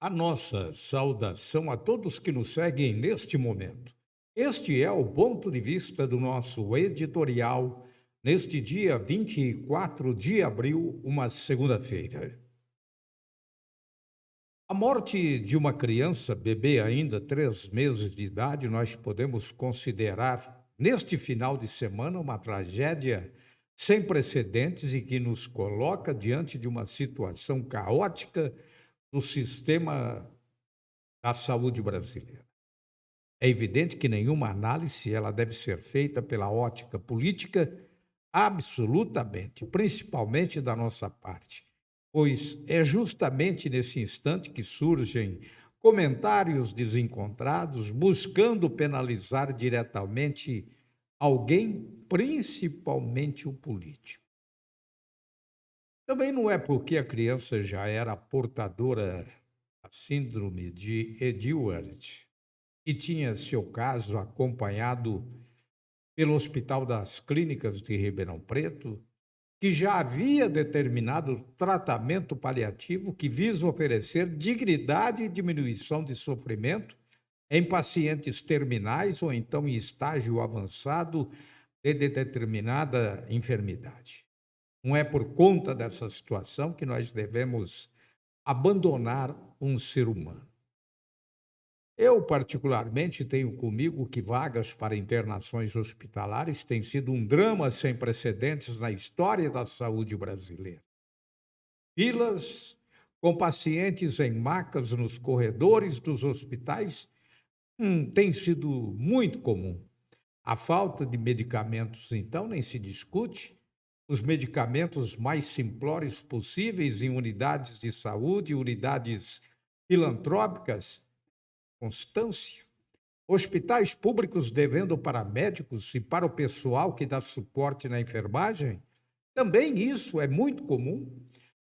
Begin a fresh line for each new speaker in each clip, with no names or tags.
A nossa saudação a todos que nos seguem neste momento. Este é o ponto de vista do nosso editorial neste dia 24 de abril, uma segunda-feira. A morte de uma criança, bebê ainda 3 meses de idade, nós podemos considerar neste final de semana uma tragédia sem precedentes e que nos coloca diante de uma situação caótica do sistema da saúde brasileira. É evidente que nenhuma análise ela deve ser feita pela ótica política, absolutamente, principalmente da nossa parte, pois é justamente nesse instante que surgem comentários desencontrados buscando penalizar diretamente alguém, principalmente o político. Também não é porque a criança já era portadora da síndrome de Edward e tinha seu caso acompanhado pelo Hospital das Clínicas de Ribeirão Preto, que já havia determinado tratamento paliativo que visa oferecer dignidade e diminuição de sofrimento em pacientes terminais ou então em estágio avançado de determinada enfermidade. Não é por conta dessa situação que nós devemos abandonar um ser humano. Eu, particularmente, tenho comigo que vagas para internações hospitalares têm sido um drama sem precedentes na história da saúde brasileira. Filas com pacientes em macas nos corredores dos hospitais tem sido muito comum. A falta de medicamentos, então, nem se discute. Os medicamentos mais simplórios possíveis em unidades de saúde, unidades filantrópicas, constância. Hospitais públicos devendo para médicos e para o pessoal que dá suporte na enfermagem, também isso é muito comum.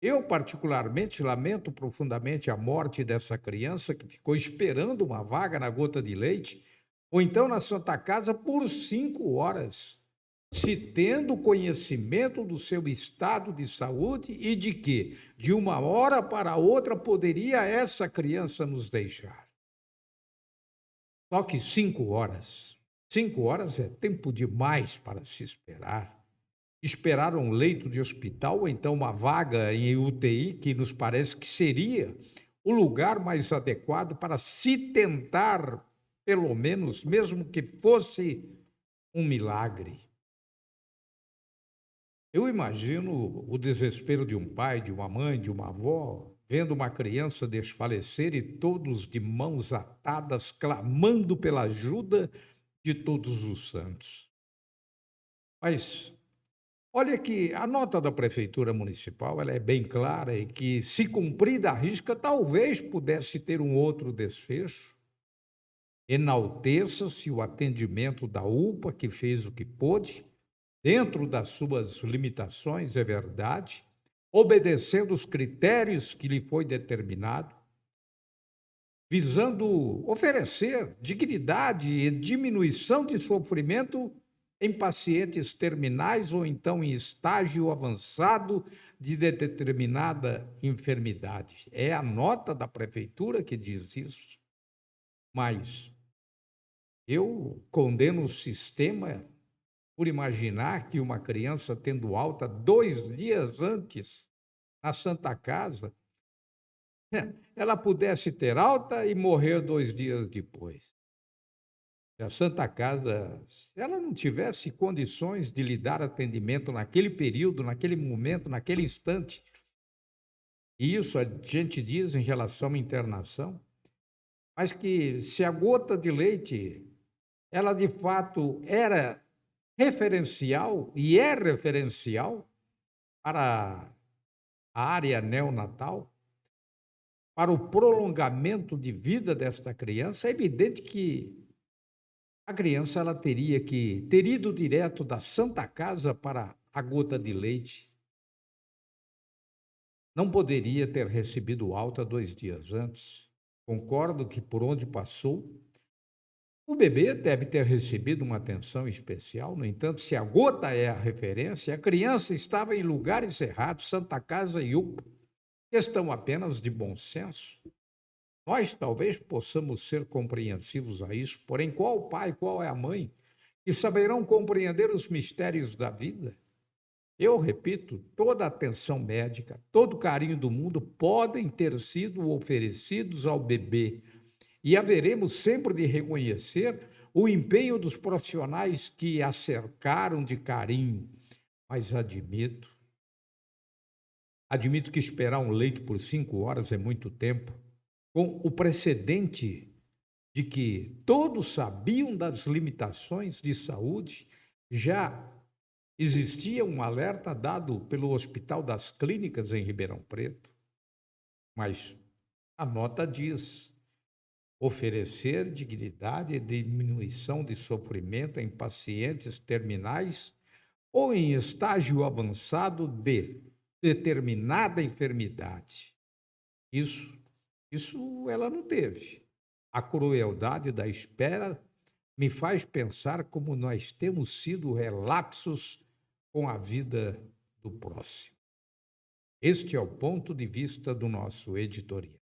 Eu, particularmente, lamento profundamente a morte dessa criança que ficou esperando uma vaga na gota de leite, ou então na Santa Casa por 5 horas, se tendo conhecimento do seu estado de saúde e de que, de uma hora para outra, poderia essa criança nos deixar. Só que 5 horas é tempo demais para se esperar. Esperar um leito de hospital ou então uma vaga em UTI, que nos parece que seria o lugar mais adequado para se tentar, pelo menos, mesmo que fosse um milagre. Eu imagino o desespero de um pai, de uma mãe, de uma avó, vendo uma criança desfalecer e todos de mãos atadas, clamando pela ajuda de todos os santos. Mas olha que a nota da prefeitura municipal, ela é bem clara e que, se cumprida à risca, talvez pudesse ter um outro desfecho. Enalteça-se o atendimento da UPA, que fez o que pôde, dentro das suas limitações, é verdade, obedecendo os critérios que lhe foi determinado, visando oferecer dignidade e diminuição de sofrimento em pacientes terminais ou então em estágio avançado de determinada enfermidade. É a nota da prefeitura que diz isso, mas eu condeno o sistema por imaginar que uma criança tendo alta 2 dias antes na Santa Casa, ela pudesse ter alta e morrer 2 dias depois. Se a Santa Casa, se ela não tivesse condições de lhe dar atendimento naquele período, naquele momento, naquele instante, e isso a gente diz em relação à internação, mas que se a gota de leite, ela de fato era referencial e é referencial para a área neonatal, para o prolongamento de vida desta criança, é evidente que a criança ela teria que ter ido direto da Santa Casa para a gota de leite. Não poderia ter recebido alta 2 dias antes. Concordo que por onde passou, o bebê deve ter recebido uma atenção especial. No entanto, se a gota é a referência, a criança estava em lugares errados, Santa Casa e UPA. Questão apenas de bom senso. Nós talvez possamos ser compreensivos a isso, porém, qual o pai, qual é a mãe que saberão compreender os mistérios da vida? Eu repito, toda a atenção médica, todo o carinho do mundo podem ter sido oferecidos ao bebê e haveremos sempre de reconhecer o empenho dos profissionais que a cercaram de carinho. Mas admito que esperar um leito por 5 horas é muito tempo, com o precedente de que todos sabiam das limitações de saúde, já existia um alerta dado pelo Hospital das Clínicas em Ribeirão Preto, mas a nota diz: oferecer dignidade e diminuição de sofrimento em pacientes terminais ou em estágio avançado de determinada enfermidade. Isso, isso ela não teve. A crueldade da espera me faz pensar como nós temos sido relapsos com a vida do próximo. Este é o ponto de vista do nosso editorial.